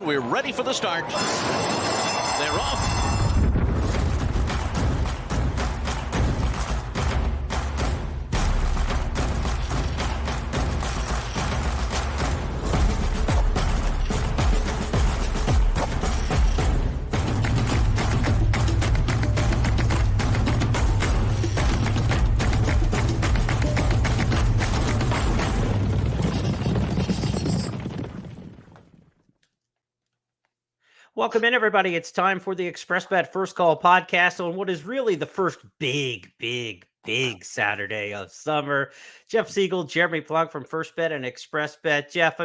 We're ready for the start. They're off. Welcome in, everybody. It's time for the ExpressBet First Call podcast on what is really the first big Saturday of summer. Jeff Siegel, Jeremy Plonk from FirstBet and ExpressBet. Jeff,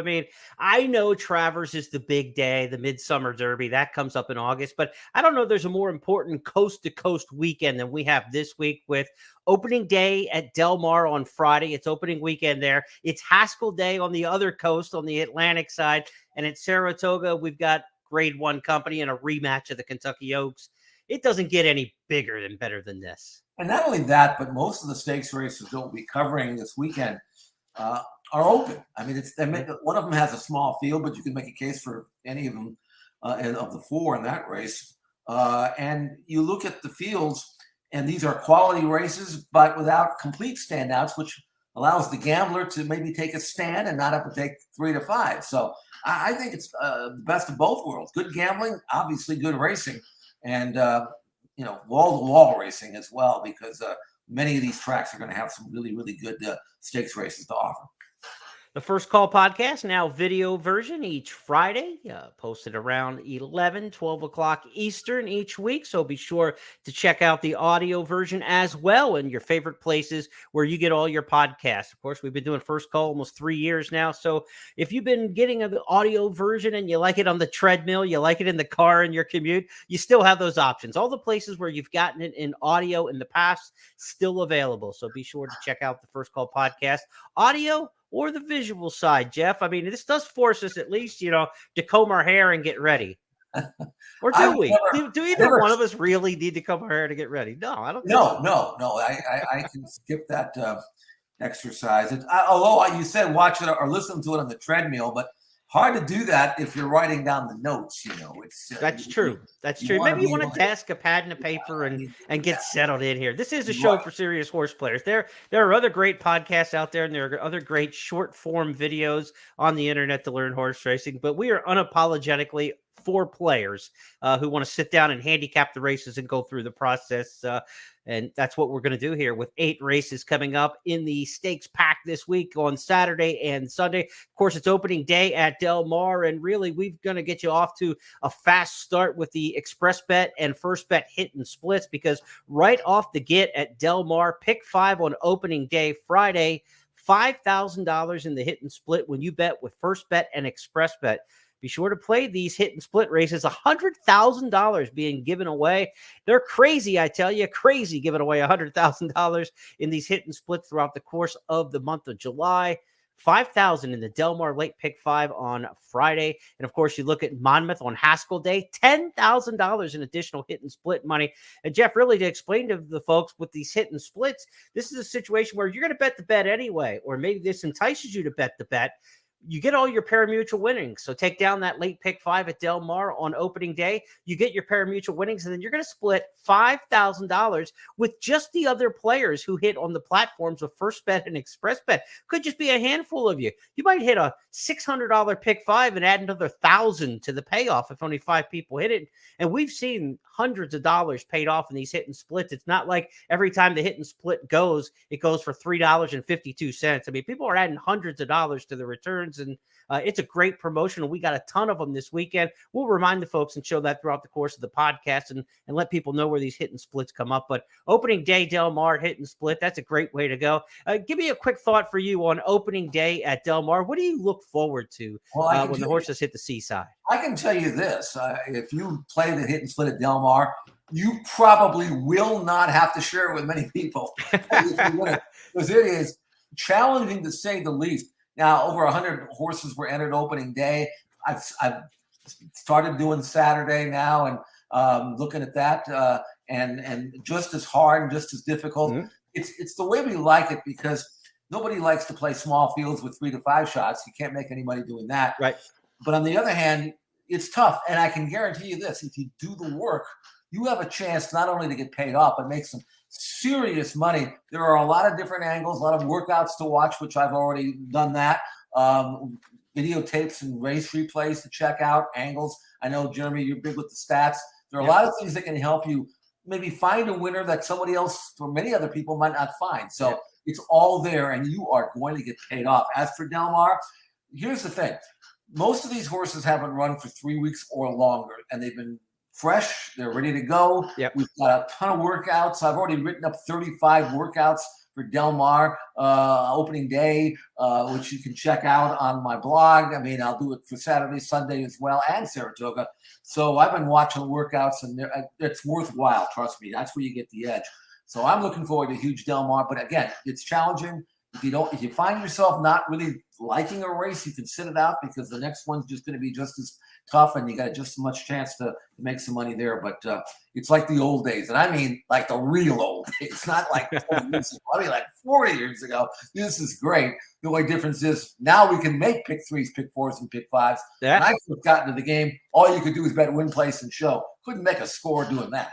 I know Travers is the big day, the Midsummer Derby. That comes up in August, but I don't know there's a more important coast-to-coast weekend than we have this week with opening day at Del Mar on Friday. It's opening weekend there. It's Haskell Day on the other coast, on the Atlantic side, and at Saratoga, we've got Grade 1 company and a rematch of the Kentucky Oaks. It doesn't get any bigger and better than this. And not only that, but most of the stakes races that we'll be covering this weekend are open. One of them has a small field, but you can make a case for any of them of the four in that race. And you look at the fields, and these are quality races, but without complete standouts, which allows the gambler to maybe take a stand and not have to take 3 to 5. So I think it's the best of both worlds. Good gambling, obviously good racing, and wall-to-wall racing as well, because many of these tracks are going to have some really, really good stakes races to offer. The First Call podcast, now video version each Friday, posted around 12 o'clock Eastern each week. So be sure to check out the audio version as well in your favorite places where you get all your podcasts. Of course, we've been doing First Call almost 3 years now. So if you've been getting the audio version and you like it on the treadmill, you like it in the car in your commute, you still have those options. All the places where you've gotten it in audio in the past, still available. So be sure to check out the First Call podcast audio or the visual side, Jeff. This does force us at least, to comb our hair and get ready. Or do we? Do either one of us really need to comb our hair to get ready? No, I don't. No. I can skip that exercise. Although you said watch it or listen to it on the treadmill, but hard to do that if you're writing down the notes. That's true. That's true. Maybe you want a desk, a pad, and a paper, and get settled in here. This is a show for serious horse players. There are other great podcasts out there, and there are other great short form videos on the internet to learn horse racing. But we are unapologetically for players who want to sit down and handicap the races and go through the process. And that's what we're going to do here with 8 races coming up in the stakes pack this week on Saturday and Sunday. Of course, it's opening day at Del Mar, and really we're going to get you off to a fast start with the ExpressBet and FirstBet hit and splits, because right off the get at Del Mar, pick 5 on opening day Friday, $5,000 in the hit and split when you bet with FirstBet and ExpressBet. Be sure to play these hit and split races. $100,000 being given away. They're crazy, I tell you, crazy giving away $100,000 in these hit and splits throughout the course of the month of July. $5,000 in the Del Mar late pick 5 on Friday. And of course, you look at Monmouth on Haskell Day, $10,000 in additional hit and split money. And Jeff, really to explain to the folks with these hit and splits, this is a situation where you're going to bet the bet anyway, or maybe this entices you to bet the bet. You get all your parimutuel winnings. So take down that late pick 5 at Del Mar on opening day. You get your parimutuel winnings, and then you're going to split $5,000 with just the other players who hit on the platforms of FirstBet and ExpressBet. Could just be a handful of you. You might hit a $600 pick 5 and add another $1,000 to the payoff if only 5 people hit it. And we've seen hundreds of dollars paid off in these hit and splits. It's not like every time the hit and split goes, it goes for $3.52. People are adding hundreds of dollars to the returns, and it's a great promotion. We got a ton of them this weekend. We'll remind the folks and show that throughout the course of the podcast and let people know where these hit and splits come up. But opening day, Del Mar hit and split, that's a great way to go. Give me a quick thought for you on opening day at Del Mar. What do you look forward to when the horses hit the seaside? I can tell you this. If you play the hit and split at Del Mar, you probably will not have to share it with many people. Because it is challenging to say the least. Now, over 100 horses were entered opening day. I've started doing Saturday now and looking at that, and just as hard and just as difficult. Mm-hmm. It's the way we like it, because nobody likes to play small fields with 3 to 5 shots. You can't make any money doing that. Right. But on the other hand, it's tough. And I can guarantee you this: if you do the work, you have a chance not only to get paid off, but make some serious money. There are a lot of different angles, a lot of workouts to watch, which I've already done that. Videotapes and race replays to check out, angles. I know, Jeremy, you're big with the stats. There are a lot of things that can help you maybe find a winner that somebody else or many other people might not find. So it's all there, and you are going to get paid off. As for Del Mar, here's the thing. Most of these horses haven't run for 3 weeks or longer, and they've been fresh. They're ready to go. Yep. We've got a ton of workouts. I've already written up 35 workouts for Del Mar opening day, which you can check out on my blog. I mean, I'll do it for Saturday, Sunday as well, and Saratoga. So I've been watching workouts, and it's worthwhile. Trust me, that's where you get the edge. So I'm looking forward to huge Del Mar. But again, it's challenging. If you find yourself not really liking a race, you can sit it out because the next one's just going to be just as tough, and you got just as much chance to make some money there. But it's like the old days, and I mean like the real old days, not like 20 years ago. I mean like 40 years ago. This is great. The only difference is now we can make pick threes, pick fours, and pick fives. Yeah. When I first got into the game, all you could do was bet win, place, and show. Couldn't make a score doing that.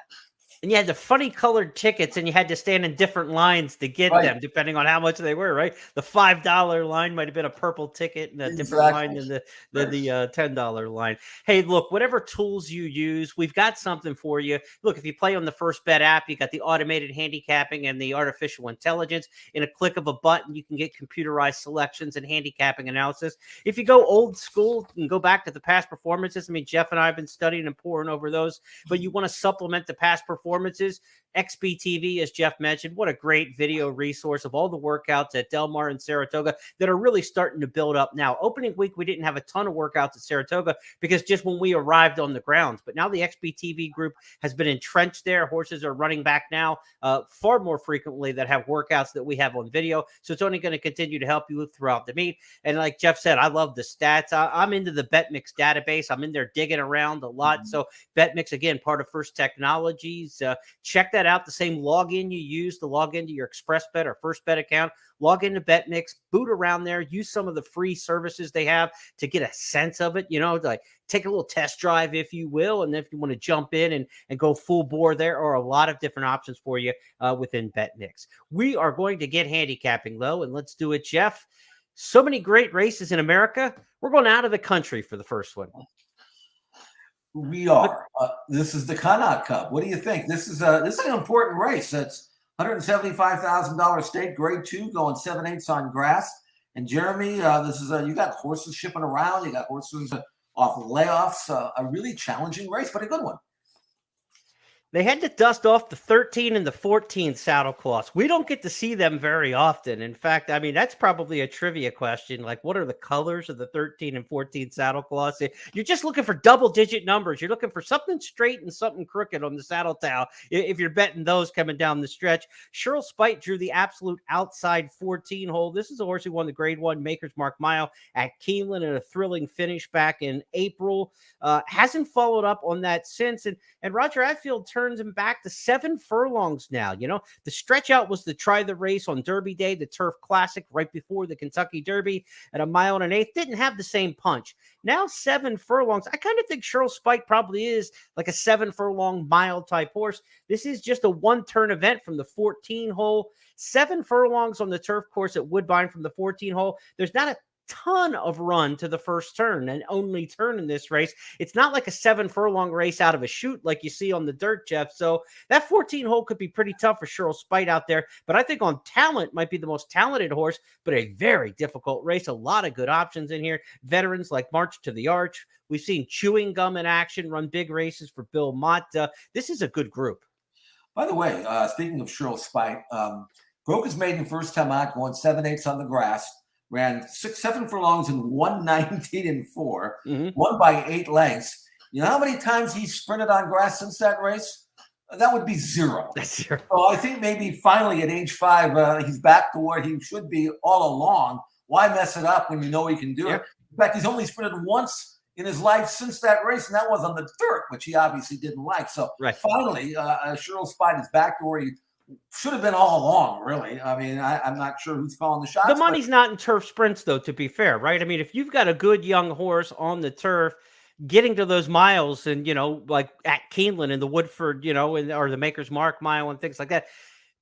And you had the funny colored tickets, and you had to stand in different lines to get them, depending on how much they were, right? The $5 line might have been a purple ticket and a different line than the $10 line. Hey, look, whatever tools you use, we've got something for you. Look, if you play on the First Bet app, you got the automated handicapping and the artificial intelligence. In a click of a button, you can get computerized selections and handicapping analysis. If you go old school and go back to the past performances, I mean, Jeff and I have been studying and poring over those, but you want to supplement the past performances, XBTV, as Jeff mentioned, what a great video resource of all the workouts at Del Mar and Saratoga that are really starting to build up now. Opening week, we didn't have a ton of workouts at Saratoga because just when we arrived on the grounds, but now the XBTV group has been entrenched there. Horses are running back now far more frequently that have workouts that we have on video. So it's only going to continue to help you throughout the meet. And like Jeff said, I love the stats. I'm into the BetMix database. I'm in there digging around a lot. So BetMix, again, part of First Technologies. Check that out. The same login you use to log into your ExpressBet or First Bet account. Log into BetMix, boot around there, use some of the free services they have to get a sense of it, like take a little test drive, if you will. And if you want to jump in and go full bore, there are a lot of different options for you within BetMix. We are going to get handicapping, though, and let's do it, Jeff. So many great races in America. We're going out of the country for the first one. We are. This is the Connaught Cup. What do you think? This is an important race. It's $175,000 stake, grade 2, going 7/8 on grass. And Jeremy, this is you got horses shipping around. You got horses off of layoffs. A really challenging race, but a good one. They had to dust off the 13 and the 14 saddle cloths. We don't get to see them very often. In fact, I mean, that's probably a trivia question. Like, what are the colors of the 13 and 14 saddle cloths? You're just looking for double-digit numbers. You're looking for something straight and something crooked on the saddle towel if you're betting those coming down the stretch. Cheryl Spite drew the absolute outside 14 hole. This is a horse who won the Grade 1 Maker's Mark Mile at Keeneland in a thrilling finish back in April. Hasn't followed up on that since. And Roger Atfield turns him back to 7 furlongs now. The stretch out was to try the race on Derby Day, the Turf Classic, right before the Kentucky Derby at 1 1/8. Didn't have the same punch. Now 7 furlongs. I kind of think Cheryl Spite probably is like a 7 furlong mile type horse. This is just a one-turn event from the 14 hole. 7 furlongs on the turf course at Woodbine from the 14 hole. There's not a ton of run to the first turn, and only turn in this race. It's not like a 7 furlong race out of a chute like you see on the dirt, Jeff. So that 14 hole could be pretty tough for Cheryl Spite out there. But I think on talent might be the most talented horse, but a very difficult race. A lot of good options in here. Veterans like March to the Arch. We've seen Chewing Gum in action, run big races for Bill Mott. This is a good group. By the way, speaking of Cheryl Spite, broke his maiden first time out, going 7/8 on the grass. Ran 7 furlongs in 1:19.4, won by 8 lengths. You know how many times he's sprinted on grass since that race? That would be 0. That's 0. So I think maybe finally at age 5, he's back to where he should be all along. Why mess it up when you know he can do it? In fact, he's only sprinted once in his life since that race, and that was on the dirt, which he obviously didn't like. So finally, Cheryl Spite is back to where he should have been all along, really. I mean, I'm not sure who's calling the shots. The money's not in turf sprints, though, to be fair, right? I mean, if you've got a good young horse on the turf, getting to those miles, and like at Keeneland and the Woodford, or the Maker's Mark mile and things like that.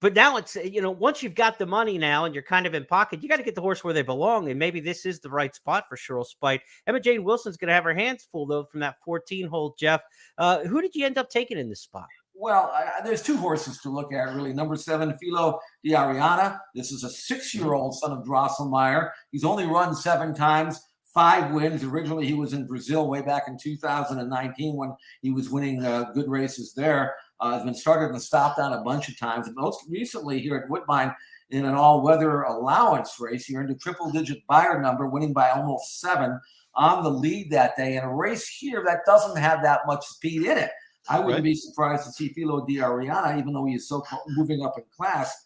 But now it's, once you've got the money now and you're kind of in pocket, you got to get the horse where they belong. And maybe this is the right spot for Cheryl Spite. Emma Jane Wilson's going to have her hands full, though, from that 14 hole, Jeff. Who did you end up taking in this spot? Well, there's two horses to look at, really. Number 7, Filo di Ariana. This is a 6-year-old son of Drosselmeyer. He's only run 7 times, 5 wins. Originally, he was in Brazil way back in 2019 when he was winning good races there. Has been started and stopped out a bunch of times. And most recently here at Woodbine in an all-weather allowance race, he earned a triple-digit buyer number, winning by almost 7 on the lead that day. In a race here that doesn't have that much speed in it. I wouldn't be surprised to see Filo di Ariana, even though he is so moving up in class,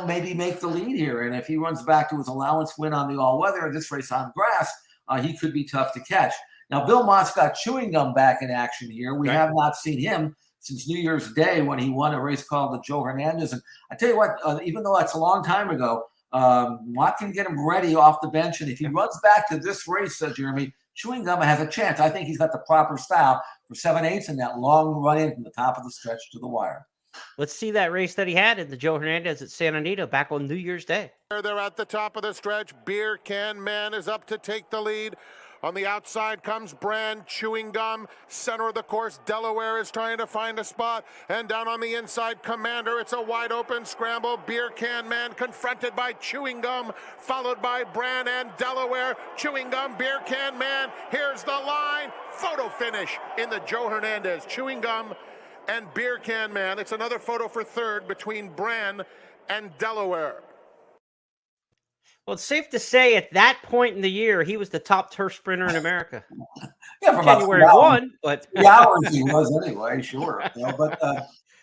maybe make the lead here. And if he runs back to his allowance win on the all-weather, this race on grass, he could be tough to catch. Now, Bill Mott's got Chewing Gum back in action here. We have not seen him since New Year's Day when he won a race called the Joe Hernandez. And I tell you what, even though that's a long time ago, Mott can get him ready off the bench. And if he runs back to this race, Jeremy, Chewing Gum has a chance. I think he's got the proper style for 7/8 and that long run in from the top of the stretch to the wire. Let's see that race that he had in the Joe Hernandez at Santa Anita back on New Year's Day. They're at the top of the stretch. Beer Can Man is up to take the lead. On the outside comes Brand, Chewing Gum. Center of the course, Delaware is trying to find a spot. And down on the inside, Commander. It's a wide open scramble. Beer Can Man confronted by Chewing Gum, followed by Brand and Delaware. Chewing Gum, Beer Can Man. Here's the line. Photo finish in the Joe Hernandez. Chewing Gum and Beer Can Man. It's another photo for third between Brand and Delaware. Well, it's safe to say at that point in the year, he was the top turf sprinter in America. Yeah, for January 1, but 3 hours he was anyway, sure. But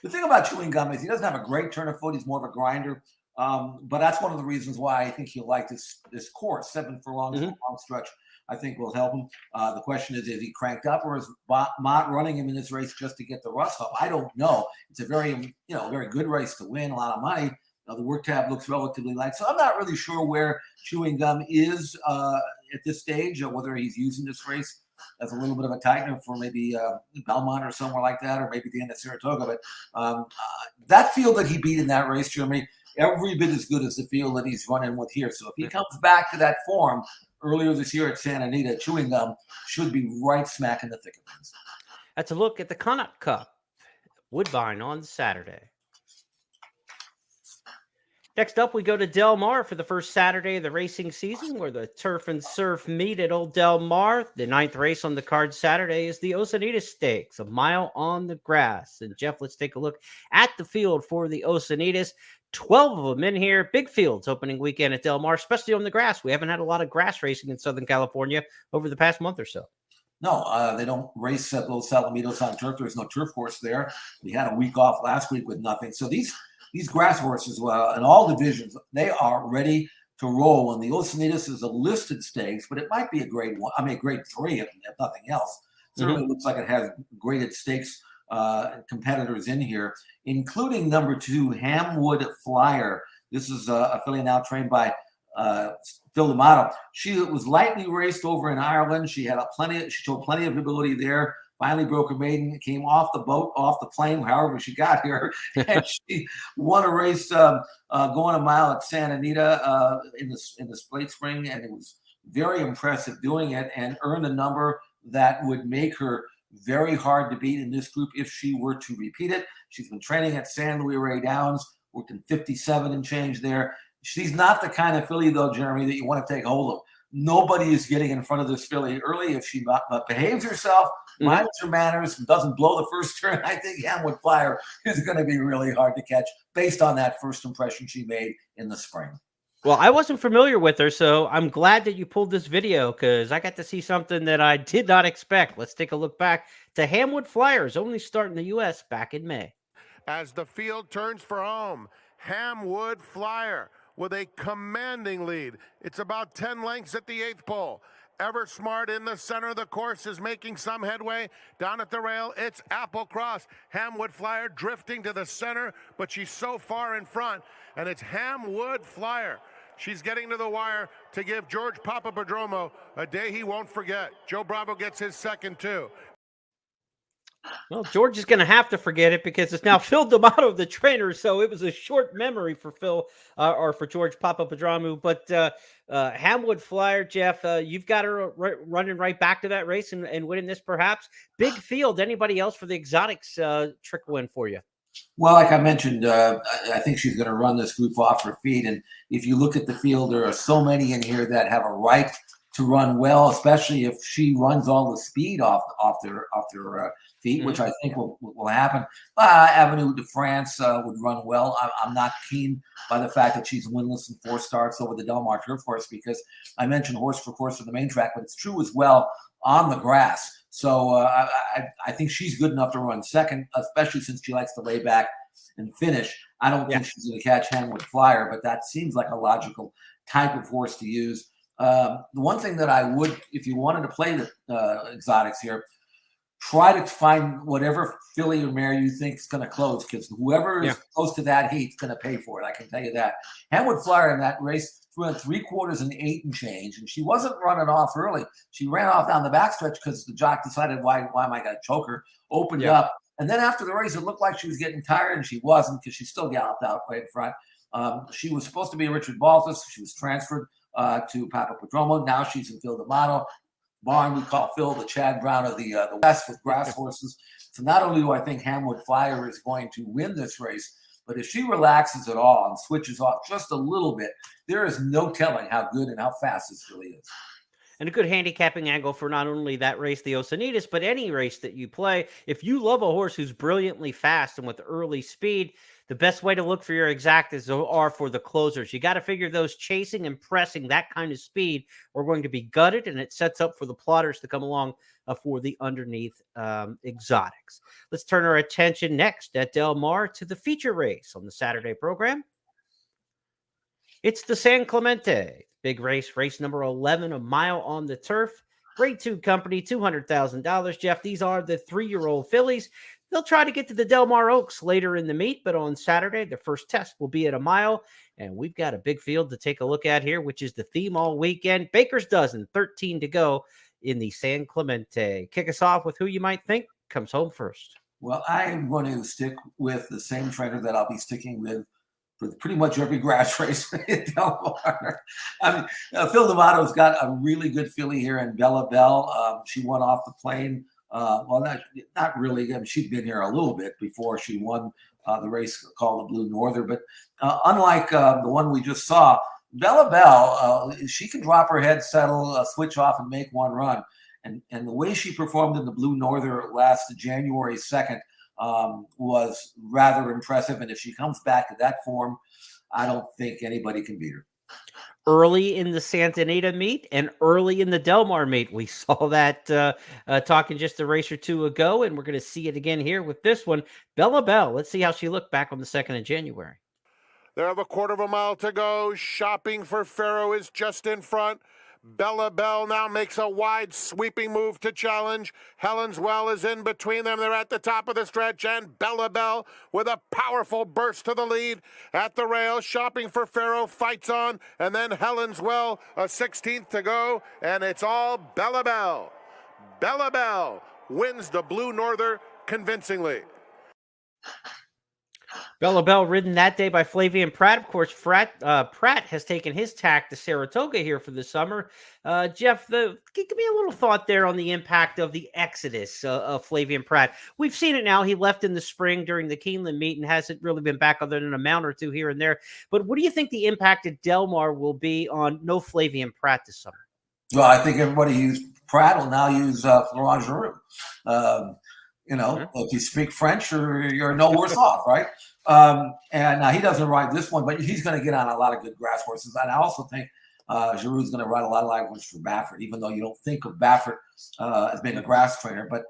the thing about Chewing Gum is he doesn't have a great turn of foot. He's more of a grinder. But that's one of the reasons why I think he'll like this course. 7 furlongs, long stretch, I think will help him. The question is he cranked up, or is Mott running him in this race just to get the rust off? I don't know. It's a very good race to win, a lot of money. The work tab looks relatively light. So I'm not really sure where Chewing Gum is at this stage, or whether he's using this race as a little bit of a tightener for maybe Belmont or somewhere like that, or maybe the end of Saratoga. But that field that he beat in that race, Jeremy, every bit as good as the field that he's running with here. So if he comes back to that form earlier this year at Santa Anita, Chewing Gum should be right smack in the thick of things. That's a look at the Connaught Cup, Woodbine on Saturday. Next up, we go to Del Mar for the first Saturday of the racing season, where the turf and surf meet at Old Del Mar. The 9th race on the card Saturday is the Oceanitas Stakes, a mile on the grass. And Jeff, let's take a look at the field for the Oceanitas. 12 of them in here. Big fields opening weekend at Del Mar, especially on the grass. We haven't had a lot of grass racing in Southern California over the past month or so. No, they don't race at Los Alamitos on turf. There's no turf course there. We had a week off last week with nothing. So these grass horses, in all divisions, they are ready to roll. And the Oceanitas is a listed stakes, but it might be a grade 1. I mean, a grade 3 if nothing else. Certainly looks like it has graded stakes competitors in here, including number 2, Hamwood Flyer. This is a filly now trained by Phil D'Amato. She was lightly raced over in Ireland. She had she showed plenty of ability there. Finally broke her maiden, came off the boat, off the plane, however she got here, and she won a race going a mile at Santa Anita in the Plate Spring, and it was very impressive doing it, and earned a number that would make her very hard to beat in this group if she were to repeat it. She's been training at San Luis Rey Downs, worked in 57 and change there. She's not the kind of filly, though, Jeremy, that you want to take hold of. Nobody is getting in front of this filly early. If she behaves herself, minds her manners, and doesn't blow the first turn, I think Hamwood Flyer is going to be really hard to catch based on that first impression she made in the spring. Well, I wasn't familiar with her, so I'm glad that you pulled this video because I got to see something that I did not expect. Let's take a look back to Hamwood Flyers only start in the U.S. back in May. As the field turns for home, Hamwood Flyer with a commanding lead. It's about 10 lengths at the 8th pole. Eversmart in the center of the course is making some headway. Down at the rail, it's Applecross. Hamwood Flyer drifting to the center, but she's so far in front. And it's Hamwood Flyer She's getting to the wire to give George Papadopoulos a day he won't forget. Joe Bravo gets his second, too. Well, George is going to have to forget it because it's now Phil D'Amato, the trainer. So it was a short memory for Phil or for George Papadopoulos. But Hamwood Flyer, Jeff, you've got her running right back to that race and winning this perhaps. Big field. Anybody else for the exotics trickle in for you? Well, like I mentioned, I think she's going to run this group off her feet. And if you look at the field, there are so many in here that have a right to run well, especially if she runs all the speed off their feet, which I think will happen. Avenue de France would run well. I'm not keen by the fact that she's winless in 4 starts over the Del Mar Turf Course, because I mentioned horse for course for the main track, but it's true as well on the grass. So I think she's good enough to run second, especially since she likes to lay back and finish. I don't think she's going to catch Hamwood Flyer, but that seems like a logical type of horse to use. The one thing that I would, if you wanted to play the exotics here, try to find whatever filly or mare you think is going to close, because whoever is close to that heat is going to pay for it. I can tell you that. Hamwood Flyer in that race threw in 3/4 and 8 and change, and she wasn't running off early. She ran off down the backstretch because the jock decided, why am I going to choke her? Opened up, and then after the race, it looked like she was getting tired, and she wasn't, because she still galloped out right in front. She was supposed to be a Richard Baltus. She was transferred to Papadopoulos. Now she's in Phil D'Amato. Barn, we call Phil the Chad Brown of the West with grass horses. So not only do I think Hamwood Flyer is going to win this race, but if she relaxes at all and switches off just a little bit, there is no telling how good and how fast this really is. And a good handicapping angle for not only that race, the Oceanitas, but any race that you play. If you love a horse who's brilliantly fast and with early speed, the best way to look for your exactas are for the closers. You got to figure those chasing and pressing that kind of speed are going to be gutted, and it sets up for the plotters to come along for the underneath exotics. Let's turn our attention next at Del Mar to the feature race on the Saturday program. It's the San Clemente big race, race number 11, a mile on the turf. Grade 2 company, $200,000. Jeff, these are the 3-year-old fillies. They'll try to get to the Del Mar Oaks later in the meet, but on Saturday, the first test will be at a mile, and we've got a big field to take a look at here, which is the theme all weekend. Baker's Dozen, 13 to go in the San Clemente. Kick us off with who you might think comes home first. Well, I'm going to stick with the same trainer that I'll be sticking with for pretty much every grass race in Del Mar. I mean, Phil D'Amato's got a really good filly here in Bella Bell. She won off the plane. Well, not really. I mean, she'd been here a little bit before she won the race called the Blue Norther. But unlike the one we just saw, Bella Bell, she can drop her head, settle, switch off, and make one run. And the way she performed in the Blue Norther last January 2nd was rather impressive. And if she comes back to that form, I don't think anybody can beat her. Early in the Santa Anita meet and early in the Del Mar meet. We saw that talking just a race or two ago, and we're going to see it again here with this one. Bella Bell, let's see how she looked back on the 2nd of January. They have a 1/4 mile to go. Shopping for Pharaoh is just in front. Bella Bell now makes a wide sweeping move to challenge. Helen's Well is in between them. They're at the top of the stretch, and Bella Bell with a powerful burst to the lead at the rail. Shopping for Pharaoh fights on, and then Helen's Well, a 16th to go, and it's all Bella Bell. Bella Bell wins the Blue Norther convincingly. Bella Bell ridden that day by Flavian Pratt. Of course, Pratt has taken his tack to Saratoga here for the summer. Jeff, give me a little thought there on the impact of the exodus of Flavian Pratt. We've seen it now. He left in the spring during the Keeneland meet and hasn't really been back other than a mount or two here and there. But what do you think the impact at Del Mar will be on no Flavian Pratt this summer? Well, I think everybody used Pratt will now use Florent Giroux. If you speak French, you're no worse off, right? And now he doesn't ride this one, but he's going to get on a lot of good grass horses. And I also think Giroux's going to ride a lot of live ones for Baffert, even though you don't think of Baffert as being a grass trainer. But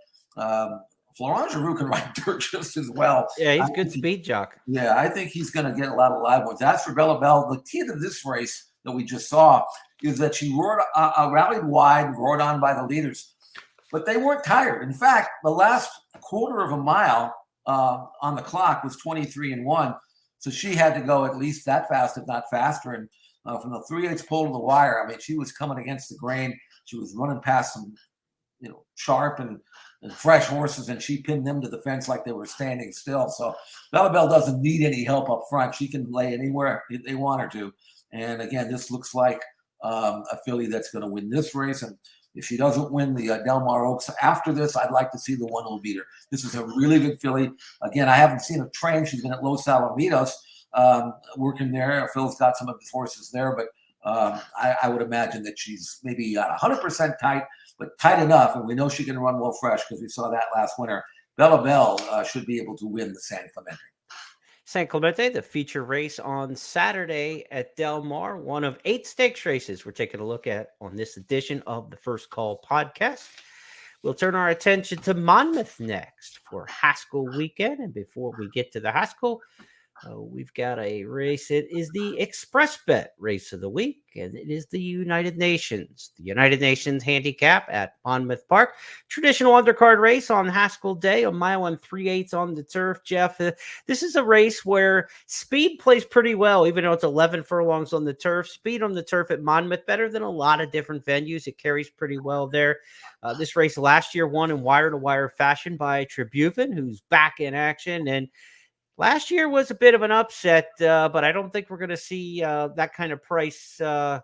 Florent Giroux can ride dirt just as well. Yeah, he's a good speed jock. Yeah, I think he's going to get a lot of live ones. As for Bella Bell, the key to this race that we just saw is that she rallied wide, roared on by the leaders. But they weren't tired. In fact, the last 1/4 mile on the clock was 23-1. So she had to go at least that fast, if not faster. And from the 3/8 pole to the wire. I mean, she was coming against the grain. She was running past some, sharp and fresh horses, and she pinned them to the fence like they were standing still. So Bella Bell doesn't need any help up front. She can lay anywhere they want her to. And again, this looks like a filly that's going to win this race. And if she doesn't win the Del Mar Oaks after this, I'd like to see the one who'll beat her. This is a really good filly. Again, I haven't seen her train. She's been at Los Alamitos working there. Phil's got some of his horses there, but I would imagine that she's maybe 100% tight, but tight enough. And we know she can run well fresh because we saw that last winter. Bella Bell should be able to win the San Clemente. San Clemente, the feature race on Saturday at Del Mar, one of 8 stakes races we're taking a look at on this edition of the First Call podcast. We'll turn our attention to Monmouth next for Haskell weekend. And before we get to the Haskell, we've got a race. It is the Express Bet race of the week, and it is the United Nations. The United Nations handicap at Monmouth Park. Traditional undercard race on Haskell Day, a mile and 3/8 on the turf. Jeff, this is a race where speed plays pretty well, even though it's 11 furlongs on the turf. Speed on the turf at Monmouth, better than a lot of different venues. It carries pretty well there. This race last year won in wire-to-wire fashion by Tribhuvan, who's back in action, and last year was a bit of an upset, but I don't think we're going to see that kind of price on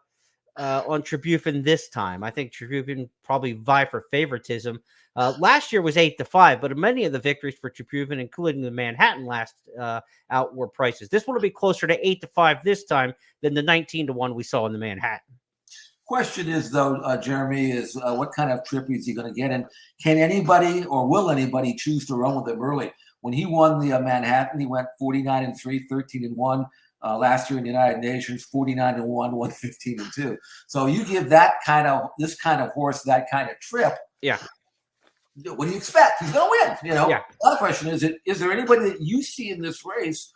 Tribhuvan this time. I think Tribhuvan probably vie for favoritism. Last year was 8-5, but many of the victories for Tribhuvan, including the Manhattan last out, were prices. This one will be closer to 8-5 this time than the 19-1 we saw in the Manhattan. Question is, though, Jeremy, is what kind of trip is he going to get? And can anybody or will anybody choose to run with him early? When he won the Manhattan, he went 49-3, 13-1. Last year in the United Nations, 49-1, 115-2. So you give this kind of horse that kind of trip. Yeah. What do you expect? He's going to win. Yeah. Another question is there anybody that you see in this race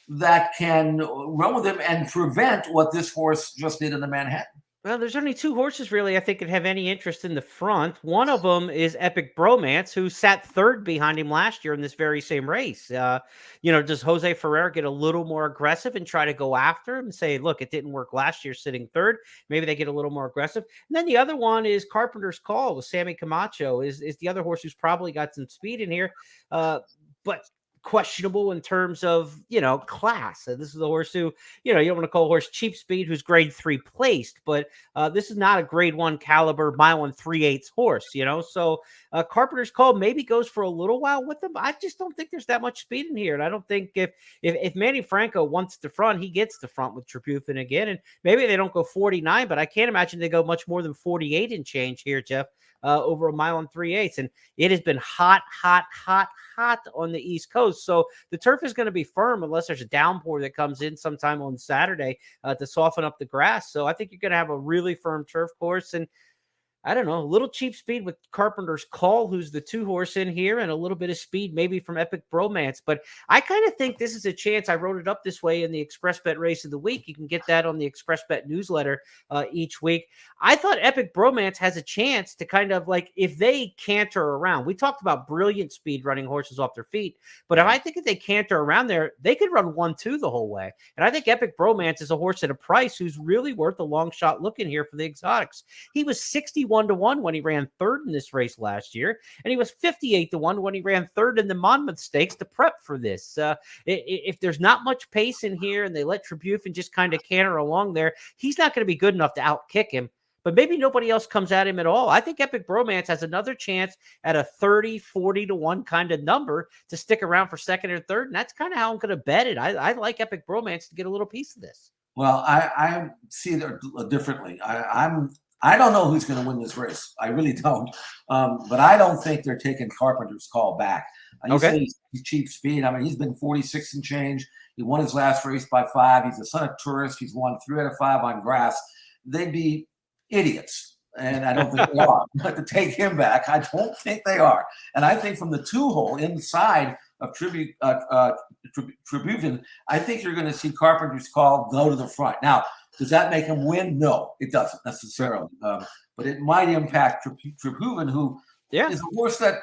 that can run with him and prevent what this horse just did in the Manhattan? Well, there's only 2 horses really I think could have any interest in the front. One of them is Epic Bromance, who sat 3rd behind him last year in this very same race. Does Jose Ferrer get a little more aggressive and try to go after him and say, look, it didn't work last year sitting 3rd. Maybe they get a little more aggressive. And then the other one is Carpenter's Call with Sammy Camacho is the other horse who's probably got some speed in here. But questionable in terms of, class. This is the horse who, you don't want to call a horse cheap speed who's grade 3 placed, but this is not a grade 1 caliber mile and 3/8 horse, So Carpenter's Call maybe goes for a little while with them. I just don't think there's that much speed in here. And I don't think if Manny Franco wants the front, he gets the front with Tribhuvan again. And maybe they don't go 49, but I can't imagine they go much more than 48 and change here, Jeff. Over a mile and 3/8. And it has been hot on the East Coast. So the turf is going to be firm unless there's a downpour that comes in sometime on Saturday to soften up the grass. So I think you're going to have a really firm turf course. And I don't know, a little cheap speed with Carpenter's Call, who's the 2 horse in here, and a little bit of speed maybe from Epic Bromance. But I kind of think this is a chance. I wrote it up this way in the Express Bet race of the week. You can get that on the Express Bet newsletter each week. I thought Epic Bromance has a chance to kind of if they canter around. We talked about brilliant speed running horses off their feet, but I think if they canter around there, they could run 1-2 the whole way. And I think Epic Bromance is a horse at a price who's really worth a long shot look in here for the exotics. He was 61-1 when he ran 3rd in this race last year, and he was 58-1 when he ran 3rd in the Monmouth Stakes to prep for this. If there's not much pace in here and they let Tribhuvan just kind of canter along there, he's not going to be good enough to outkick him. But maybe nobody else comes at him at all. I think Epic Bromance has another chance at a 30, 40-1 kind of number to stick around for 2nd or 3rd, and that's kind of how I'm going to bet it. I like Epic Bromance to get a little piece of this. Well, I see it differently. I don't know who's going to win this race. I really don't. But I don't think they're taking Carpenter's Call back. You say he's cheap speed. I mean, he's been 46 and change. He won his last race by 5. He's a son of tourists. He's won 3 out of 5 on grass. They'd be idiots. And I don't think they are. But to take him back, I don't think they are. And I think from the 2-hole inside of Tribhuvan, I think you're going to see Carpenter's Call go to the front. Now, does that make him win? No, it doesn't necessarily. But it might impact Tribhuvan, who is a horse that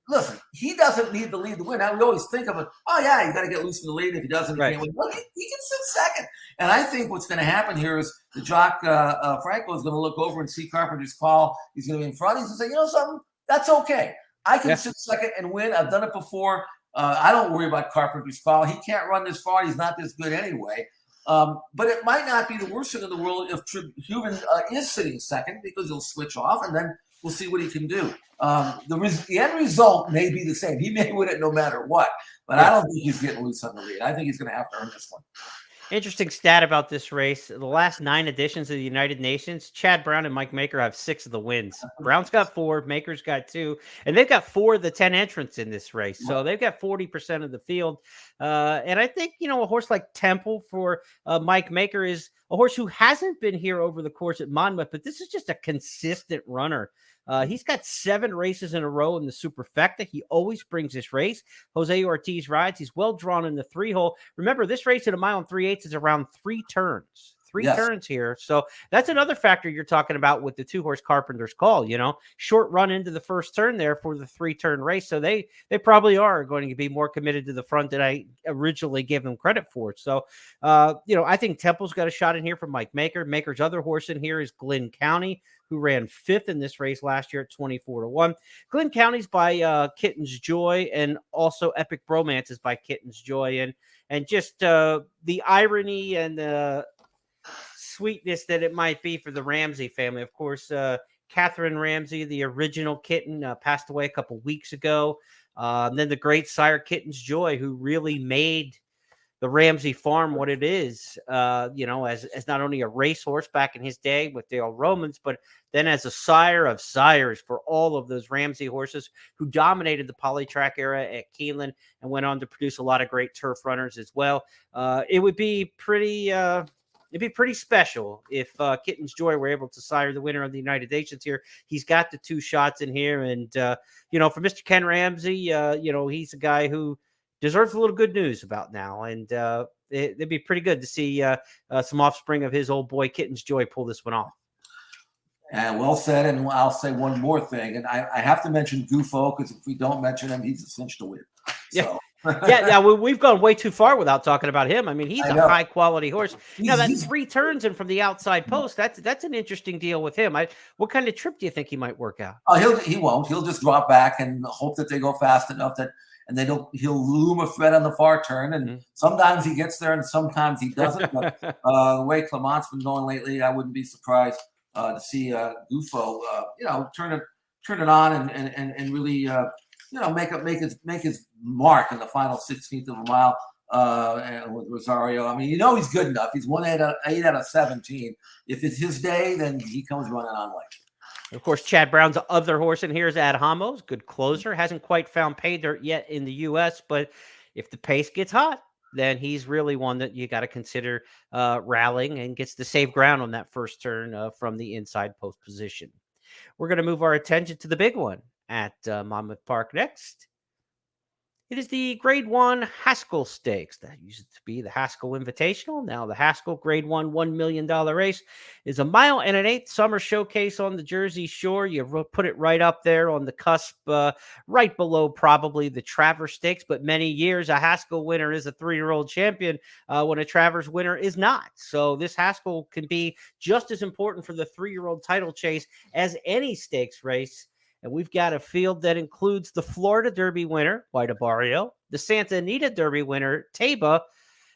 listen, he doesn't need the lead to win. Now, we always think of it, oh, yeah, you got to get loose in the lead. If he doesn't, he can't win. Well, he can sit second. And I think what's going to happen here is the jock, Franco, is going to look over and see Carpenter's call. He's going to be in front. He's going to say, you know something? That's okay. I can sit second and win. I've done it before. I don't worry about Carpenter's call. He can't run this far. He's not this good anyway. But it might not be the worst thing in the world if Huben is sitting second, because he'll switch off, and then we'll see what he can do. The end result may be the same. He may win it no matter what, but I don't think he's getting loose on the lead. I think he's going to have to earn this one. Interesting stat about this race. The last 9 editions of the United Nations, Chad Brown and Mike Maker have 6 of the wins. Brown's got 4, Maker's got 2, and they've got 4 of the 10 entrants in this race. So they've got 40% of the field. And I think, a horse like Temple for Mike Maker is a horse who hasn't been here over the course at Monmouth, but this is just a consistent runner. He's got 7 races in a row in the Superfecta. He always brings this race. Jose Ortiz rides. He's well drawn in the 3-hole. Remember, this race at 1 mile and 3/8 is around 3 turns. 3 turns here. So that's another factor you're talking about with the 2-horse Carpenter's call, short run into the first turn there for the 3-turn race. So they probably are going to be more committed to the front than I originally gave them credit for. So, I think Temple's got a shot in here for Mike Maker. Maker's other horse in here is Glynn County, who ran 5th in this race last year at 24-1. Glynn County's by Kitten's Joy, and also Epic Bromance is by Kitten's Joy. And just the irony and the sweetness that it might be for the Ramsey family. Of course, Catherine Ramsey, the original kitten, passed away a couple weeks ago. And then the great sire Kitten's Joy, who really made the Ramsey farm what it is, as not only a racehorse back in his day with Dale Romans, but then as a sire of sires for all of those Ramsey horses who dominated the polytrack era at Keeneland and went on to produce a lot of great turf runners as well. It would be pretty special if Kitten's Joy were able to sire the winner of the United Nations here. He's got the 2 shots in here. And, for Mr. Ken Ramsey, he's a guy who deserves a little good news about now. And it'd be pretty good to see some offspring of his old boy Kitten's Joy pull this one off. And well said. And I'll say one more thing. And I have to mention Gufo, because if we don't mention him, he's a cinch to win. So. Yeah, we've gone way too far without talking about him. I mean, he's a high quality horse. Now that's 3 turns and from the outside post. That's an interesting deal with him. What kind of trip do you think he might work out? He won't. He'll just drop back and hope that they go fast enough he'll loom a threat on the far turn. And sometimes he gets there and sometimes he doesn't. But the way Clement's been going lately, I wouldn't be surprised to see Gufo, turn it on and really. Make his mark in the final 16th of a mile and with Rosario. I mean, he's good enough. He's 8 out of 17. If it's his day, then he comes running on late. Of course, Chad Brown's other horse in here is Ad Homos, good closer. Hasn't quite found pay dirt yet in the U.S., but if the pace gets hot, then he's really one that you got to consider rallying and gets to save ground on that first turn from the inside post position. We're going to move our attention to the big one at Monmouth Park next. It is the Grade 1 Haskell Stakes. That used to be the Haskell Invitational. Now the Haskell Grade 1 $1 million race is 1 mile and 1/8 summer showcase on the Jersey Shore. You put it right up there on the cusp, right below probably the Travers Stakes. But many years, a Haskell winner is a 3-year-old champion when a Travers winner is not. So this Haskell can be just as important for the 3-year-old title chase as any stakes race. And we've got a field that includes the Florida Derby winner, White Barrio, the Santa Anita Derby winner, Taba,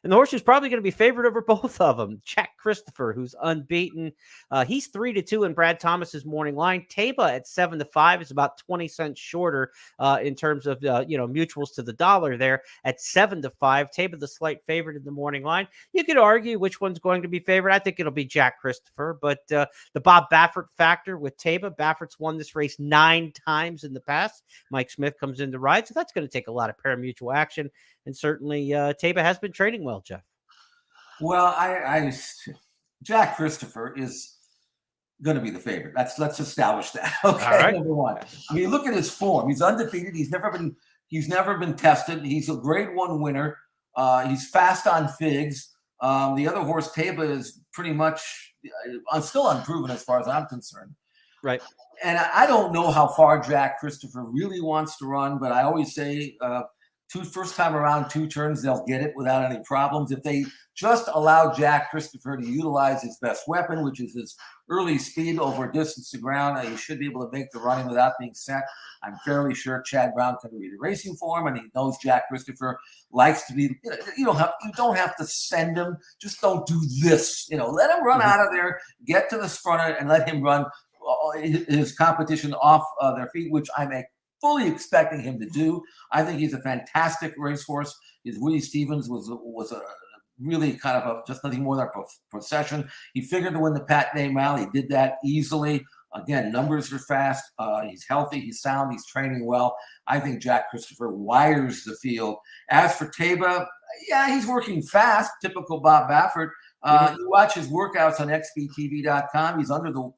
and the horse who's probably going to be favored over both of them, Jack Christopher, who's unbeaten. He's 3-2 in Brad Thomas's morning line. Taba at 7-5 is about 20 cents shorter in terms of mutuals to the dollar there at 7-5. Taba the slight favorite in the morning line. You could argue which one's going to be favored. I think it'll be Jack Christopher, but the Bob Baffert factor with Taba. Baffert's won this race 9 times in the past. Mike Smith comes in to ride, so that's going to take a lot of pari-mutuel action. And certainly Taba has been training well, Jeff. Well, Jack Christopher is going to be the favorite. Let's establish that. Okay, right. Number one. I mean, look at his form. He's undefeated. He's never been tested. He's a Grade 1 winner. He's fast on figs. The other horse, Taba, is pretty much still unproven as far as I'm concerned. Right. And I don't know how far Jack Christopher really wants to run, but I always say first time around, 2 turns, they'll get it without any problems. If they just allow Jack Christopher to utilize his best weapon, which is his early speed over distance to ground, he should be able to make the running without being set. I'm fairly sure Chad Brown can read a racing form, and he knows Jack Christopher likes to be. You don't have to send him. Just don't do this. Let him run out of there, get to the front, and let him run his competition off their feet, which I'm fully expecting him to do. I think he's a fantastic racehorse. His Woody Stevens was a really kind of just nothing more than a procession. He figured to win the Pat Day Mile. He did that easily. Again, numbers are fast. He's healthy. He's sound. He's training well. I think Jack Christopher wires the field. As for Taba, yeah, he's working fast. Typical Bob Baffert. You watch his workouts on xbtv.com. He's under the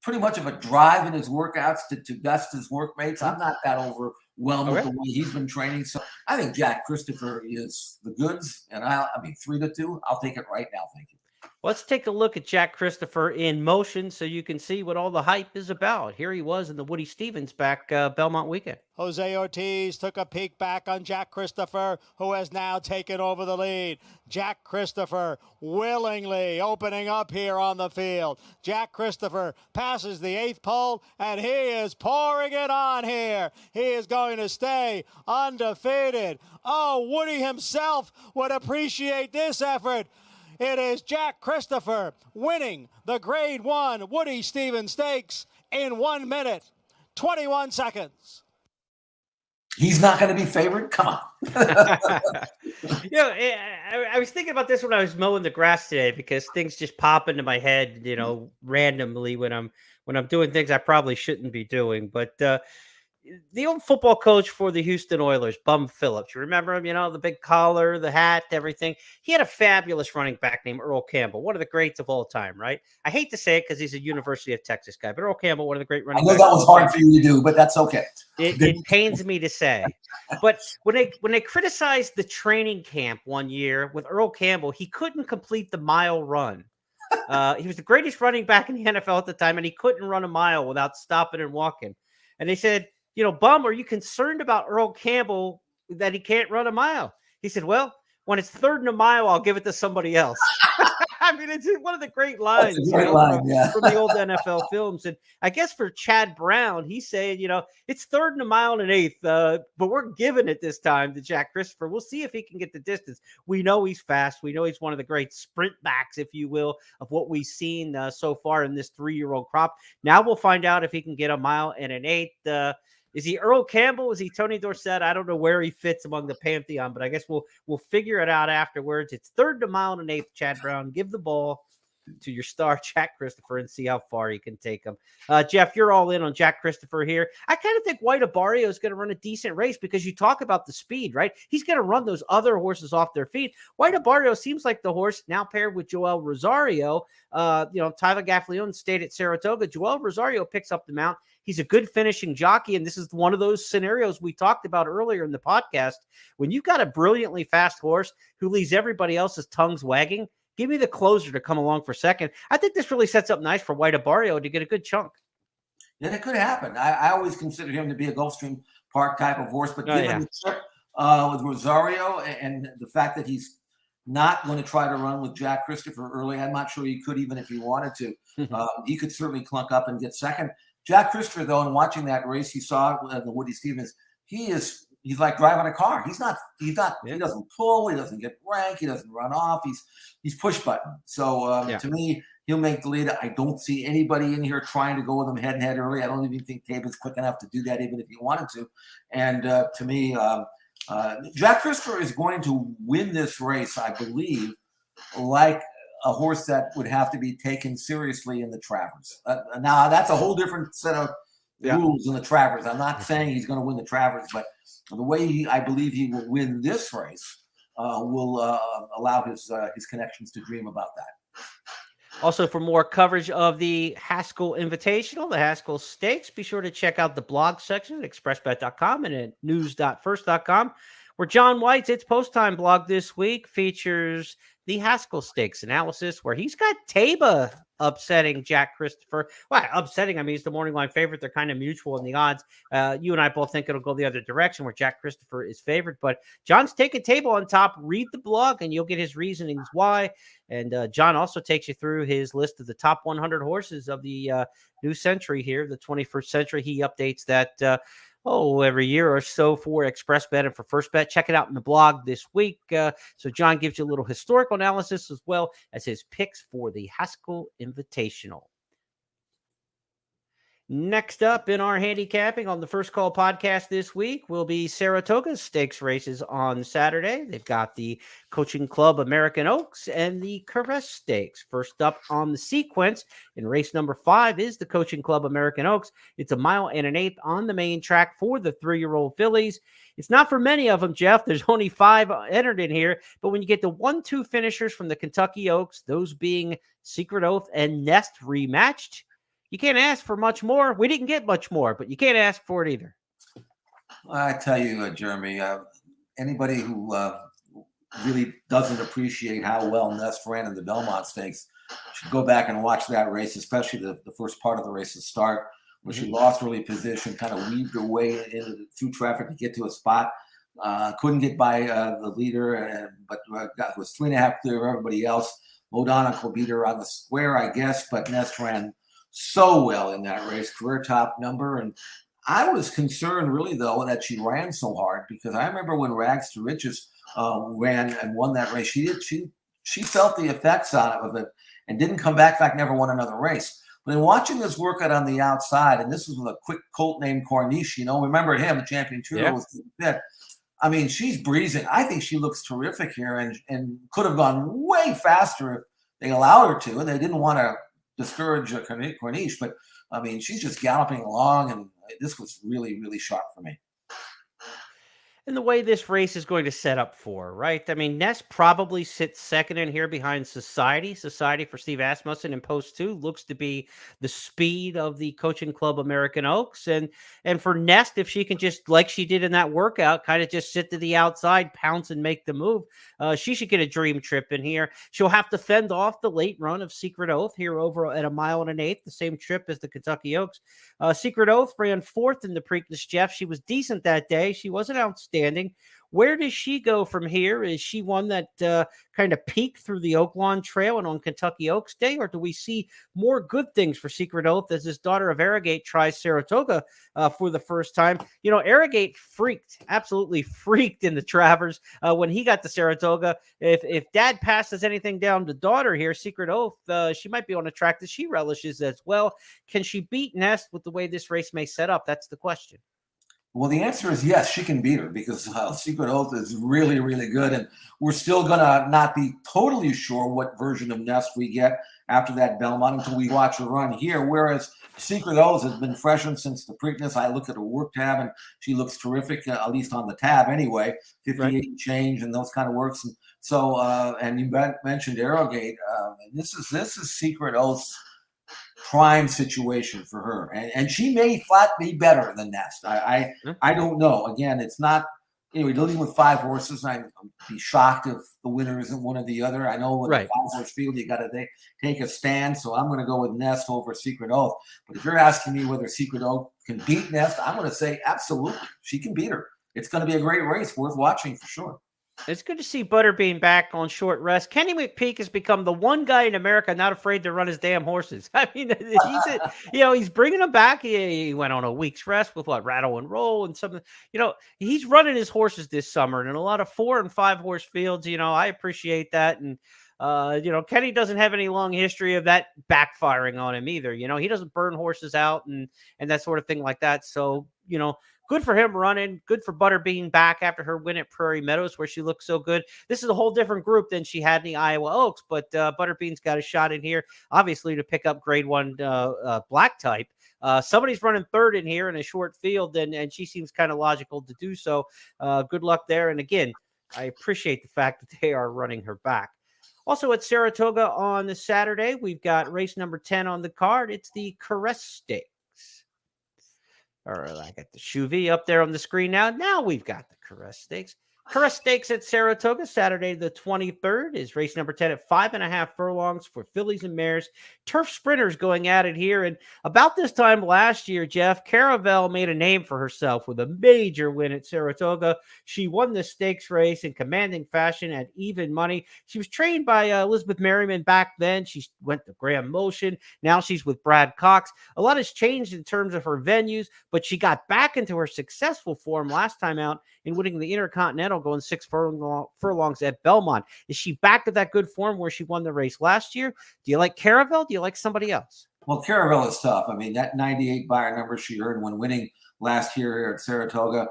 pretty much of a drive in his workouts to best his workmates. I'm not that overwhelmed with the way he's been training. So I think Jack Christopher is the goods. And I mean, 3-2. I'll take it right now. Thank you. Let's take a look at Jack Christopher in motion so you can see what all the hype is about. Here he was in the Woody Stevens back Belmont weekend. Jose Ortiz took a peek back on Jack Christopher, who has now taken over the lead. Jack Christopher willingly opening up here on the field. Jack Christopher passes the 8th pole, and he is pouring it on here. He is going to stay undefeated. Oh, Woody himself would appreciate this effort. It is Jack Christopher winning the Grade 1 Woody Stevens Stakes in 1 minute, 21 seconds. He's not going to be favored? Come on. I was thinking about this when I was mowing the grass today because things just pop into my head, randomly when I'm doing things I probably shouldn't be doing. But the old football coach for the Houston Oilers, Bum Phillips. You remember him, the big collar, the hat, everything. He had a fabulous running back named Earl Campbell, one of the greats of all time, right? I hate to say it because he's a University of Texas guy, but Earl Campbell, one of the great running backs. I know that was hard for you to do, but that's okay. It pains me to say. But when they criticized the training camp one year with Earl Campbell, he couldn't complete the mile run. He was the greatest running back in the NFL at the time, and he couldn't run a mile without stopping and walking. And they said, Bum, are you concerned about Earl Campbell that he can't run a mile? He said, well, when it's 3rd and a mile, I'll give it to somebody else. I mean, it's one of the great lines from the old NFL films. And I guess for Chad Brown, he's saying, it's 3rd and a mile and 1/8, but we're giving it this time to Jack Christopher. We'll see if he can get the distance. We know he's fast. We know he's one of the great sprint backs, if you will, of what we've seen so far in this 3-year-old crop. Now we'll find out if he can get a mile and an 1/8. Is he Earl Campbell? Is he Tony Dorsett? I don't know where he fits among the pantheon, but I guess we'll figure it out afterwards. It's 3rd and a mile and 1/8, Chad Brown. Give the ball to your star, Jack Christopher, and see how far he can take him. Jeff, you're all in on Jack Christopher here. I kind of think White Abarrio is going to run a decent race because you talk about the speed, right? He's going to run those other horses off their feet. White Abarrio seems like the horse now paired with Joel Rosario. Tyler Gaffalione stayed at Saratoga. Joel Rosario picks up the mount. He's a good finishing jockey, and this is one of those scenarios we talked about earlier in the podcast. When you've got a brilliantly fast horse who leaves everybody else's tongues wagging, give me the closer to come along for second. I think this really sets up nice for White Abarrio to get a good chunk. Yeah, it could happen. I always consider him to be a Gulfstream Park type of horse, but given the trip with Rosario and the fact that he's not going to try to run with Jack Christopher early, I'm not sure he could even if he wanted to. He could certainly clunk up and get second. Jack Christopher, though, in watching that race you saw the Woody Stevens, he's like driving a car. He doesn't pull, he doesn't get rank, he doesn't run off. He's push button. So to me, he'll make the lead. I don't see anybody in here trying to go with him head and head early. I don't even think Taba's quick enough to do that, even if he wanted to. And to me, Jack Christopher is going to win this race, I believe, like a horse that would have to be taken seriously in the Travers. Now, that's a whole different set of rules in the Travers. I'm not saying he's going to win the Travers, but the way I believe he will win this race will allow his connections to dream about that. Also, for more coverage of the Haskell Invitational, the Haskell Stakes, be sure to check out the blog section at expressbet.com and at news.first.com. Where John White's It's Post Time blog this week features the Haskell Stakes analysis, where he's got Taba upsetting Jack Christopher. Well, upsetting, I mean, he's the morning line favorite. They're kind of mutual in the odds. You and I both think it'll go the other direction, where Jack Christopher is favored. But John's taking Taba on top. Read the blog, and you'll get his reasonings why. And John also takes you through his list of the top 100 horses of the new century here, the 21st century. He updates that every year or so for Express Bet and for First Bet. Check it out in the blog this week. So John gives you a little historical analysis as well as his picks for the Haskell Invitational. Next up in our handicapping on the First Call podcast this week will be Saratoga Stakes races on Saturday. They've got the Coaching Club American Oaks and the Caress Stakes. First up on the sequence in race number 5 is the Coaching Club American Oaks. It's a 1 1/8 on the main track for the 3-year-old fillies. It's not for many of them, Jeff. There's only 5 entered in here. But when you get the 1-2 finishers from the Kentucky Oaks, those being Secret Oath and Nest rematched, you can't ask for much more. We didn't get much more, but you can't ask for it either. I tell you, Jeremy, anybody who really doesn't appreciate how well Nest ran in the Belmont Stakes should go back and watch that race, especially the first part of the race's start, where she lost early position, kind of weaved her way through traffic to get to a spot. Couldn't get by the leader, but was 3.5 clear of everybody else. Modonical beat her on the square, I guess, but Nest ran so well in that race, career top number. And I was concerned really, though, that she ran so hard, because I remember when Rags to Riches ran and won that race, she felt the effects of it and didn't come back. In fact, never won another race. But in watching this workout on the outside, and this was with a quick colt named Corniche, remember him, the champion trio was fit. I mean, she's breezing. I think she looks terrific here and could have gone way faster if they allowed her to, and they didn't want to discourage Corniche, but I mean, she's just galloping along, and this was really, really sharp for me. And the way this race is going to set up for, right? I mean, Nest probably sits second in here behind Society. Society for Steve Asmussen in post 2 looks to be the speed of the Coaching Club American Oaks. And for Nest, if she can just, like she did in that workout, kind of just sit to the outside, pounce and make the move, she should get a dream trip in here. She'll have to fend off the late run of Secret Oath here over at a 1 1/8, the same trip as the Kentucky Oaks. Secret Oath ran 4th in the Preakness, Jeff. She was decent that day. She wasn't outstanding. Where does she go from here? Is she one that kind of peaked through the Oaklawn Trail and on Kentucky Oaks Day, or do we see more good things for Secret Oath as his daughter of Arrogate tries Saratoga for the first time? Arrogate absolutely freaked in the Travers when he got to Saratoga. If dad passes anything down to daughter here, Secret Oath, she might be on a track that she relishes as well. Can she beat Nest with the way this race may set up? That's the question. Well, the answer is yes, she can beat her, because Secret Oath is really, really good. And we're still going to not be totally sure what version of Nest we get after that Belmont until we watch her run here. Whereas Secret Oath has been freshened since the Preakness. I look at her work tab, and she looks terrific, at least on the tab anyway, 58 change and those kind of works. And so, and you mentioned Arrogate. This is Secret Oath's prime situation for her, and she may flat be better than Nest. I don't know. Again, it's not. We're dealing with 5 horses. I'd be shocked if the winner isn't one or the other. I know with the 5-horse field, you got to take a stand. So I'm going to go with Nest over Secret Oath. But if you're asking me whether Secret Oath can beat Nest, I'm going to say absolutely, she can beat her. It's going to be a great race, worth watching for sure. It's good to see Butterbean back on short rest. Kenny McPeak has become the one guy in America not afraid to run his damn horses. I mean, he's bringing them back. He went on a week's rest with Rattle and Roll and something. He's running his horses this summer, and in a lot of 4 and 5 horse fields. I appreciate that. And Kenny doesn't have any long history of that backfiring on him either. He doesn't burn horses out and that sort of thing like that. So, good for him running. Good for Butterbean back after her win at Prairie Meadows, where she looked so good. This is a whole different group than she had in the Iowa Oaks, but Butterbean's got a shot in here, obviously, to pick up grade 1 black type. Somebody's running 3rd in here in a short field, and she seems kind of logical to do so. Good luck there. And again, I appreciate the fact that they are running her back. Also at Saratoga on the Saturday, we've got race number 10 on the card. It's the Caress Stakes. All right, I got the Chuvie up there on the screen now. Now we've got the Caress Stakes. Crest Stakes at Saratoga, Saturday the 23rd, is race number 10 at 5.5 furlongs for fillies and mares. Turf sprinters going at it here. And about this time last year, Jeff, Caravel made a name for herself with a major win at Saratoga. She won the stakes race in commanding fashion at even money. She was trained by Elizabeth Merriman back then. She went to Graham Motion. Now she's with Brad Cox. A lot has changed in terms of her venues, but she got back into her successful form last time out in winning the Intercontinental, going 6 furlongs at Belmont. Is she back to that good form where she won the race last year? Do you like Caravel? Do you like somebody else? Well, Caravel is tough. I mean, that 98 buyer number she earned when winning last year here at Saratoga,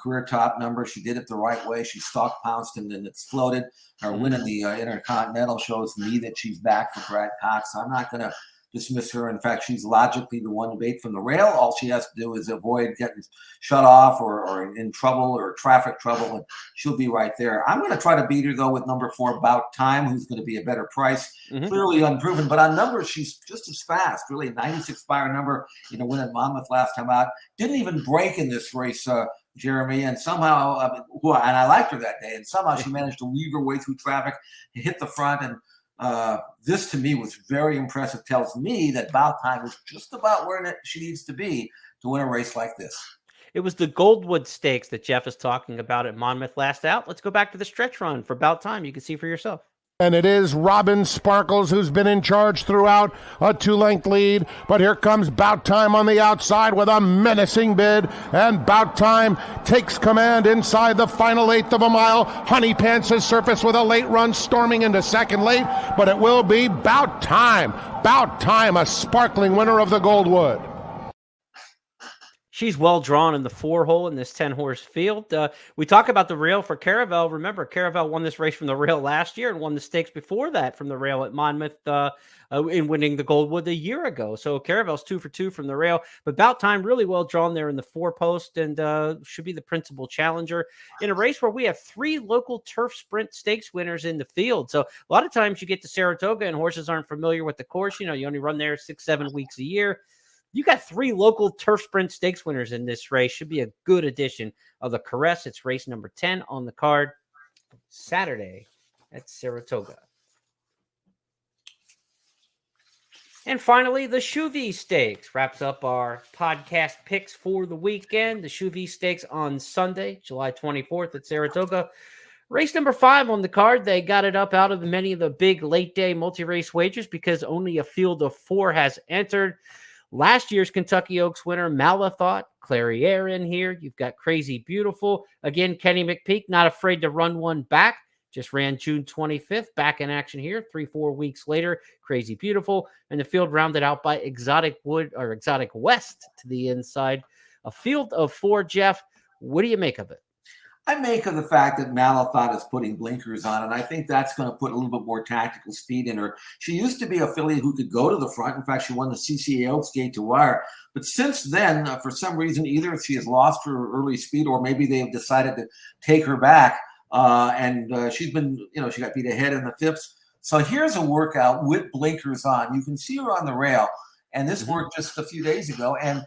career top number. She did it the right way. She stalked, pounced, and then exploded. Her win in the Intercontinental shows me that she's back for Brad Cox. I'm not going to dismiss her. In fact, she's logically the one to bait from the rail. All she has to do is avoid getting shut off or in trouble or traffic trouble, and she'll be right there. I'm going to try to beat her, though, with number 4, About Time, who's going to be a better price. Clearly unproven, but on numbers, she's just as fast. Really, 96 buyer number in a win at Monmouth last time out. Didn't even break in this race, Jeremy, and somehow, and I liked her that day, and somehow she managed to weave her way through traffic, hit the front, and this to me was very impressive. Tells me that About Time is just about where she needs to be to win a race like this. It was the Goldwood Stakes that Jeff is talking about at Monmouth last out. Let's go back to the stretch run for About Time. You can see for yourself. And it is Robin Sparkles who's been in charge throughout, a 2-length lead. But here comes Bout Time on the outside with a menacing bid. And Bout Time takes command inside the final 1/8 of a mile. Honey Pants has surfaced with a late run, storming into second late. But it will be Bout Time. Bout Time, a sparkling winner of the Goldwood. She's well drawn in the 4-hole in this 10-horse field. We talk about the rail for Caravel. Remember, Caravel won this race from the rail last year and won the stakes before that from the rail at Monmouth in winning the Goldwood a year ago. So Caravel's 2 for 2 from the rail. But About Time really well drawn there in the 4-post and should be the principal challenger in a race where we have 3 local turf sprint stakes winners in the field. So a lot of times you get to Saratoga and horses aren't familiar with the course. You know, you only run there 6-7 weeks a year. You got 3 local turf sprint stakes winners in this race. Should be a good addition of the Caress. It's race number 10 on the card Saturday at Saratoga. And finally, the Chuvy Stakes wraps up our podcast picks for the weekend. The Chuvy Stakes on Sunday, July 24th at Saratoga. Race number 5 on the card. They got it up out of many of the big late day multi-race wagers because only a field of 4 has entered. Last year's Kentucky Oaks winner, Malathought, Clairiere in here. You've got Crazy Beautiful. Again, Kenny McPeak, not afraid to run one back. Just ran June 25th, back in action here 3-4 weeks later. Crazy Beautiful. And the field rounded out by Exotic West to the inside. A field of 4, Jeff. What do you make of it? I make of the fact that Malathought is putting blinkers on, and I think that's going to put a little bit more tactical speed in her. She used to be a filly who could go to the front. In fact, she won the CCA Oaks Gate to Wire. But since then, for some reason, either she has lost her early speed or maybe they've decided to take her back. She's been, she got beat ahead in the FIPS. So here's a workout with blinkers on. You can see her on the rail, and this worked just a few days ago, and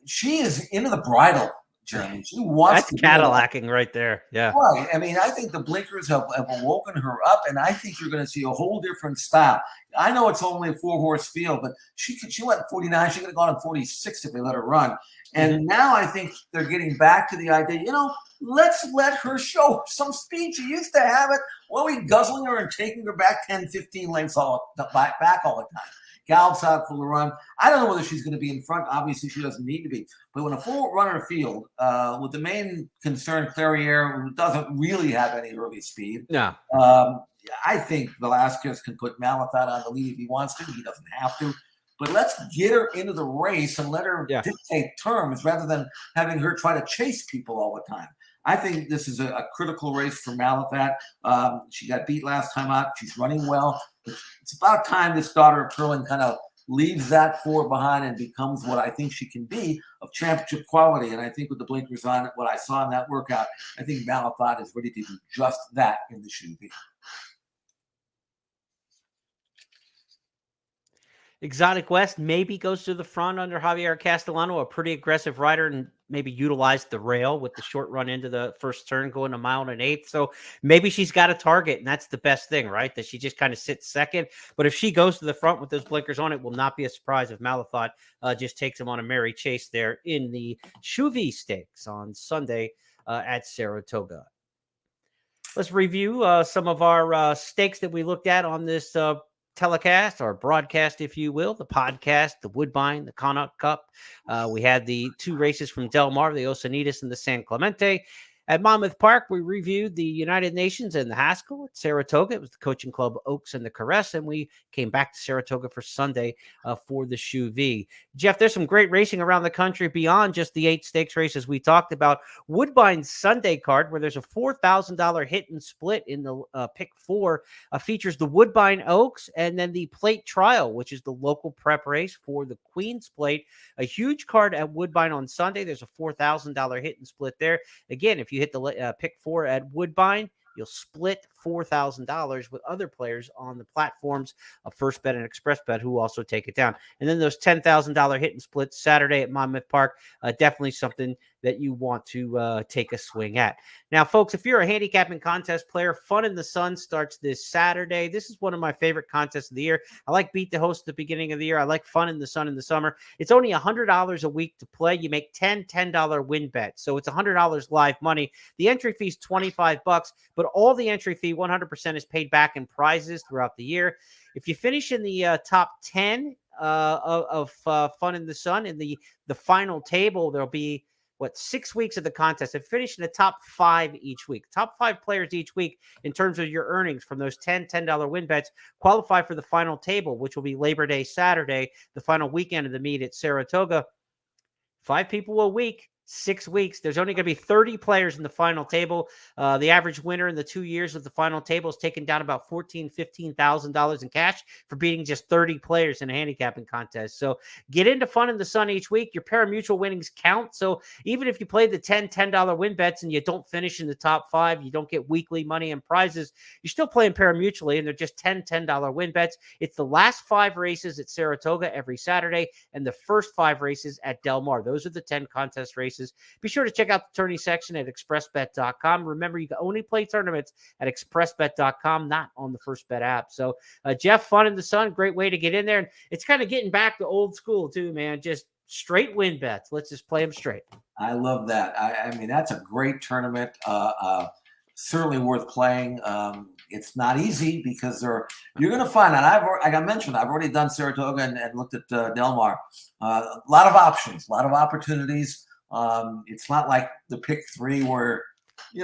she is into the bridle. Jeremy. She wants That's Cadillacing right there. Yeah. Right. I mean, I think the blinkers have woken her up, and I think you're going to see a whole different style. I know it's only a 4-horse field, but she went 49. She could have gone on 46 if they let her run. And now I think they're getting back to the idea, let's let her show some speed. She used to have it. What are we guzzling her and taking her back 10, 15 lengths back all the time? Gallops out for the run. I don't know whether she's going to be in front. Obviously, she doesn't need to be. But when a full runner field, with the main concern, Clairiere, who doesn't really have any early speed, I think Velasquez can put Malathought on the lead if he wants to. He doesn't have to. But let's get her into the race and let her dictate terms rather than having her try to chase people all the time. I think this is a critical race for Malathought. She got beat last time out. She's running well. It's about time this daughter of Curlin kind of leaves that 4 behind and becomes what I think she can be of championship quality. And I think with the blinkers on, what I saw in that workout, I think Malathought is ready to do just that in the Chuvy. Exotic West maybe goes to the front under Javier Castellano, a pretty aggressive rider, and maybe utilized the rail with the short run into the first turn, going a mile and an eighth. So maybe she's got a target, and that's the best thing, right? That she just kind of sits second. But if she goes to the front with those blinkers on, it will not be a surprise if Malathot just takes him on a merry chase there in the Chuvy Stakes on Sunday at Saratoga. Let's review some of our stakes that we looked at on this telecast or broadcast, if you will, the podcast, the Woodbine, the Connaught Cup. We had the 2 races from Del Mar, the Oceanitas and the San Clemente. At Monmouth Park, we reviewed the United Nations and the Haskell. At Saratoga, it was the Coaching Club Oaks and the Caress, and we came back to Saratoga for Sunday for the Shoe V. Jeff, there's some great racing around the country beyond just the 8 stakes races we talked about. Woodbine's Sunday card, where there's a $4,000 hit and split in the pick 4, features the Woodbine Oaks and then the Plate Trial, which is the local prep race for the Queen's Plate. A huge card at Woodbine on Sunday. There's a $4,000 hit and split there. Again, if you hit the pick 4 at Woodbine, you'll split $4,000 with other players on the platforms of First Bet and Express Bet who also take it down. And then those $10,000 hit and split Saturday at Monmouth Park, definitely something that you want to take a swing at. Now, folks, if you're a handicapping contest player, Fun in the Sun starts this Saturday. This is one of my favorite contests of the year. I like Beat the Host at the beginning of the year. I like Fun in the Sun in the summer. It's only $100 a week to play. You make $10 win bets. So it's $100 live money. The entry fee is $25, but all the entry fee, 100%, is paid back in prizes throughout the year. If you finish in the top 10 of Fun in the Sun, in the final table, there'll be 6 weeks of the contest, and finish in the top 5 each week. Top 5 players each week in terms of your earnings from those $10 win bets qualify for the final table, which will be Labor Day Saturday, the final weekend of the meet at Saratoga. 5 people a week. 6 weeks. There's only going to be 30 players in the final table. The average winner in the 2 years of the final table is taking down about $15,000 in cash for beating just 30 players in a handicapping contest. So get into Fun in the Sun each week. Your pari-mutuel winnings count. So even if you play the $10 win bets and you don't finish in the top 5, you don't get weekly money and prizes, you're still playing pari-mutually, and they're just $10 win bets. It's the last 5 races at Saratoga every Saturday and the first 5 races at Del Mar. Those are the 10 contest races. Be sure to check out the tourney section at expressbet.com. Remember, you can only play tournaments at expressbet.com, not on the First Bet app. So, Jeff, Fun in the Sun, great way to get in there. And it's kind of getting back to old school, too, man. Just straight win bets. Let's just play them straight. I love that. I mean, that's a great tournament. Certainly worth playing. It's not easy because you're going to find out. Like I mentioned, I've already done Saratoga and looked at Del Mar. A lot of options, a lot of opportunities. It's not like the pick 3 where,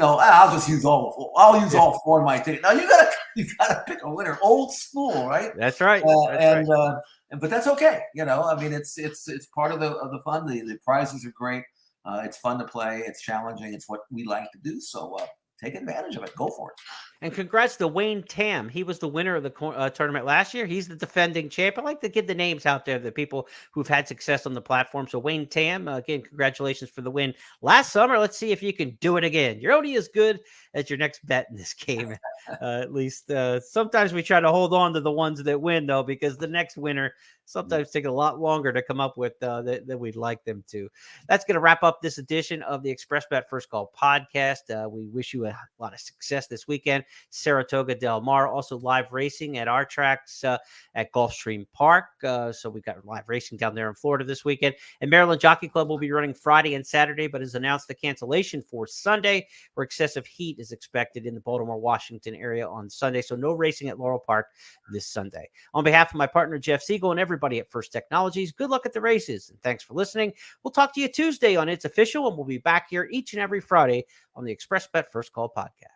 I'll use all 4 in my ticket. Now you gotta pick a winner. Old school, right? That's right. But that's okay. I mean, it's part of the fun. The prizes are great. It's fun to play. It's challenging. It's what we like to do. So take advantage of it. Go for it. And congrats to Wayne Tam. He was the winner of the tournament last year. He's the defending champ. I like to get the names out there, the people who've had success on the platform. So Wayne Tam, again, congratulations for the win last summer. Let's see if you can do it again. You're only as good as your next bet in this game. At least sometimes we try to hold on to the ones that win, though, because the next winner sometimes take a lot longer to come up with than we'd like them to. That's going to wrap up this edition of the Express Bet First Call podcast. We wish you a lot of success this weekend. Saratoga, Del Mar, also live racing at our tracks at Gulfstream Park. So we've got live racing down there in Florida this weekend. And Maryland Jockey Club will be running Friday and Saturday, but has announced the cancellation for Sunday, where excessive heat is expected in the Baltimore, Washington area on Sunday. So no racing at Laurel Park this Sunday. On behalf of my partner, Jeff Siegel, and everybody at First Technologies, good luck at the races. And thanks for listening. We'll talk to you Tuesday on It's Official, and we'll be back here each and every Friday on the Express Bet First Call podcast.